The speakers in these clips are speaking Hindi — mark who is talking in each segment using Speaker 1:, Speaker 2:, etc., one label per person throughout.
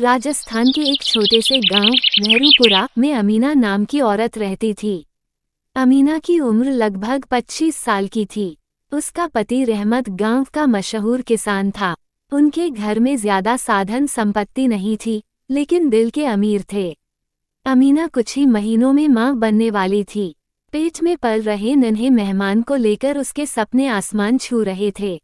Speaker 1: राजस्थान के एक छोटे से गांव मेहरुपुरा में अमीना नाम की औरत रहती थी। अमीना की उम्र लगभग 25 साल की थी। उसका पति रहमत गांव का मशहूर किसान था। उनके घर में ज्यादा साधन संपत्ति नहीं थी, लेकिन दिल के अमीर थे। अमीना कुछ ही महीनों में मां बनने वाली थी। पेट में पल रहे नन्हे मेहमान को लेकर उसके सपने आसमान छू रहे थे।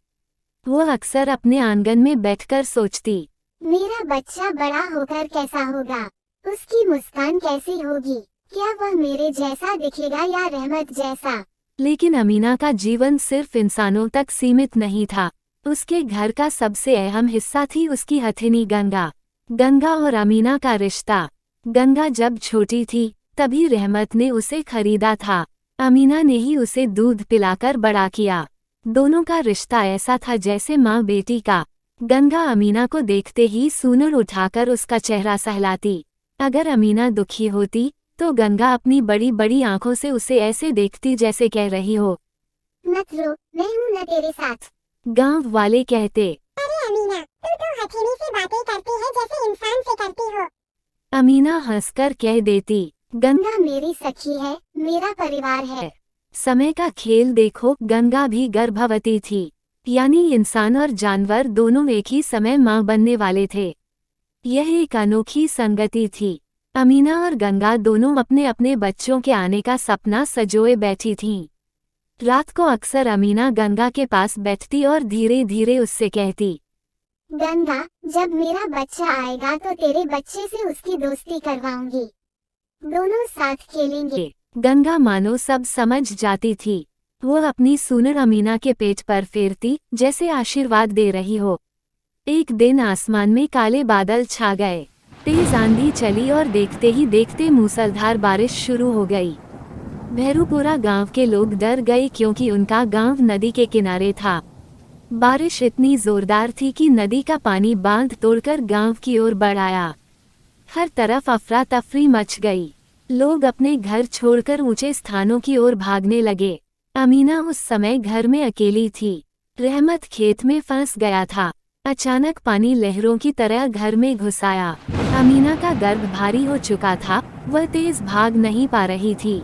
Speaker 1: वो अक्सर अपने आंगन में बैठकर सोचती,
Speaker 2: मेरा बच्चा बड़ा होकर कैसा होगा, उसकी मुस्कान कैसी होगी, क्या वह मेरे जैसा दिखेगा या रहमत जैसा।
Speaker 1: लेकिन अमीना का जीवन सिर्फ इंसानों तक सीमित नहीं था। उसके घर का सबसे अहम हिस्सा थी उसकी हथिनी गंगा। गंगा और अमीना का रिश्ता। गंगा जब छोटी थी तभी रहमत ने उसे खरीदा था। अमीना ने ही उसे दूध पिलाकर बड़ा किया। दोनों का रिश्ता ऐसा था जैसे माँ बेटी का। गंगा अमीना को देखते ही सूनर उठाकर उसका चेहरा सहलाती। अगर अमीना दुखी होती तो गंगा अपनी बड़ी बड़ी आंखों से उसे ऐसे देखती जैसे कह रही हो,
Speaker 2: मत रो, मैं हूँ न तेरे साथ।
Speaker 1: गांव वाले कहते,
Speaker 2: अरे अमीना, तू तो हथेली से बातें करती है जैसे इंसान से करती हो।
Speaker 1: अमीना हंसकर कह देती,
Speaker 2: गंगा मेरी सखी है, मेरा परिवार है।
Speaker 1: समय का खेल देखो, गंगा भी गर्भवती थी। यानी इंसान और जानवर दोनों एक ही समय मां बनने वाले थे। यह एक अनोखी संगति थी। अमीना और गंगा दोनों अपने अपने बच्चों के आने का सपना सजोए बैठी थीं। रात को अक्सर अमीना गंगा के पास बैठती और धीरे धीरे उससे कहती,
Speaker 2: गंगा, जब मेरा बच्चा आएगा तो तेरे बच्चे से उसकी दोस्ती करवाऊंगी, दोनों साथ खेलेंगे।
Speaker 1: गंगा मानो सब समझ जाती थी। वो अपनी सूनर अमीना के पेट पर फेरती जैसे आशीर्वाद दे रही हो। एक दिन आसमान में काले बादल छा गए। तेज आंधी चली और देखते ही देखते मूसलाधार बारिश शुरू हो गई। मेहरुपुरा गांव के लोग डर गए क्योंकि उनका गांव नदी के किनारे था। बारिश इतनी जोरदार थी कि नदी का पानी बांध तोड़कर गांव की ओर बढ़ आया। हर तरफ अफरा तफरी मच गई। लोग अपने घर छोड़कर ऊंचे स्थानों की ओर भागने लगे। अमीना उस समय घर में अकेली थी। रहमत खेत में फंस गया था। अचानक पानी लहरों की तरह घर में घुस आया। अमीना का गर्भ भारी हो चुका था, वह तेज भाग नहीं पा रही थी।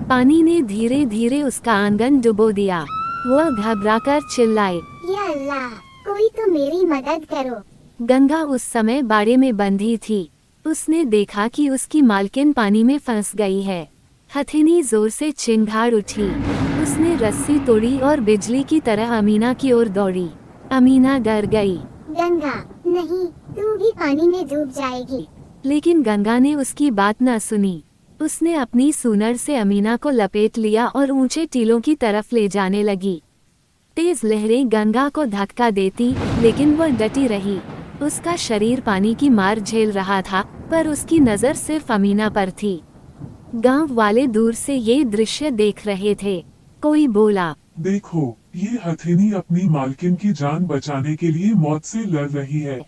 Speaker 1: पानी ने धीरे धीरे उसका आंगन डुबो दिया। वह घबराकर चिल्लाई,
Speaker 2: या अल्लाह, कोई तो मेरी मदद करो।
Speaker 1: गंगा उस समय बाड़े में बंधी थी। उसने देखा कि उसकी मालकिन पानी में फंस गई है। हथिनी जोर से चिंगाड़ उठी। उसने रस्सी तोड़ी और बिजली की तरह अमीना की ओर दौड़ी। अमीना डर गई।
Speaker 2: गंगा, नहीं, तू भी पानी में डूब जाएगी।
Speaker 1: लेकिन गंगा ने उसकी बात न सुनी। उसने अपनी सूनर से अमीना को लपेट लिया और ऊंचे टीलों की तरफ ले जाने लगी। तेज लहरें गंगा को धक्का देती, लेकिन वह डटी रही। उसका शरीर पानी की मार झेल रहा था, पर उसकी नजर सिर्फ अमीना पर थी। गांव वाले दूर से ये दृश्य देख रहे थे। कोई बोला,
Speaker 3: देखो, ये हथिनी अपनी मालकिन की जान बचाने के लिए मौत से लड़ रही है।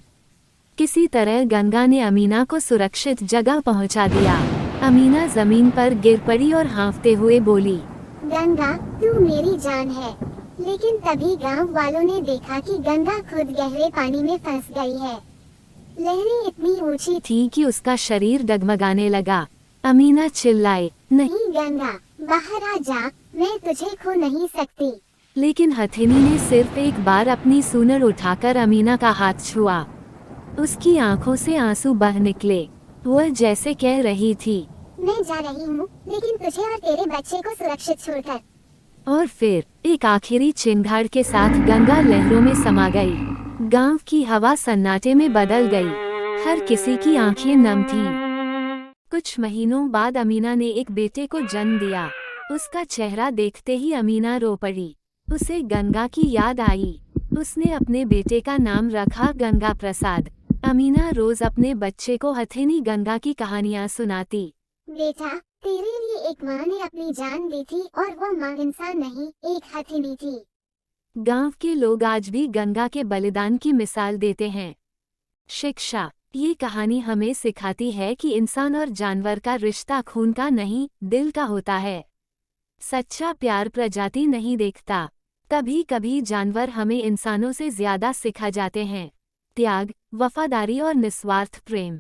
Speaker 1: किसी तरह गंगा ने अमीना को सुरक्षित जगह पहुंचा दिया। अमीना जमीन पर गिर पड़ी और हाँफते हुए बोली,
Speaker 2: गंगा, तू मेरी जान है। लेकिन तभी गांव वालों ने देखा कि गंगा खुद गहरे पानी में फंस गई है। लहरें इतनी ऊंची
Speaker 1: थी कि उसका शरीर डगमगाने लगा। अमीना चिल्लाई, नहीं।
Speaker 2: नहीं गंगा, बाहर आ जा, मैं तुझे खो नहीं सकती।
Speaker 1: लेकिन हथिनी ने सिर्फ एक बार अपनी सूनर उठाकर अमीना का हाथ छुआ। उसकी आंखों से आंसू बह निकले। वह जैसे कह रही थी,
Speaker 2: मैं जा रही हूँ, लेकिन तुझे और तेरे बच्चे को सुरक्षित छोड़कर।
Speaker 1: और फिर एक आखिरी चिंगाड़ के साथ गंगा लहरों में समा गई। गांव की हवा सन्नाटे में बदल गई। हर किसी की आंखें नम थीं। कुछ महीनों बाद अमीना ने एक बेटे को जन्म दिया। उसका चेहरा देखते ही अमीना रो पड़ी। उसे गंगा की याद आई। उसने अपने बेटे का नाम रखा गंगा प्रसाद। अमीना रोज अपने बच्चे को हथिनी गंगा की कहानियां सुनाती।
Speaker 2: बेटा, तेरे लिए एक माँ ने अपनी जान दी थी और वो माँ इंसान नहीं, एक हथिनी थी।
Speaker 1: गांव के लोग आज भी गंगा के बलिदान की मिसाल देते हैं। शिक्षा। ये कहानी हमें सिखाती है कि इंसान और जानवर का रिश्ता खून का नहीं, दिल का होता है। सच्चा प्यार प्रजाति नहीं देखता। कभी कभी जानवर हमें इंसानों से ज्यादा सिखा जाते हैं। त्याग, वफादारी और निस्वार्थ प्रेम।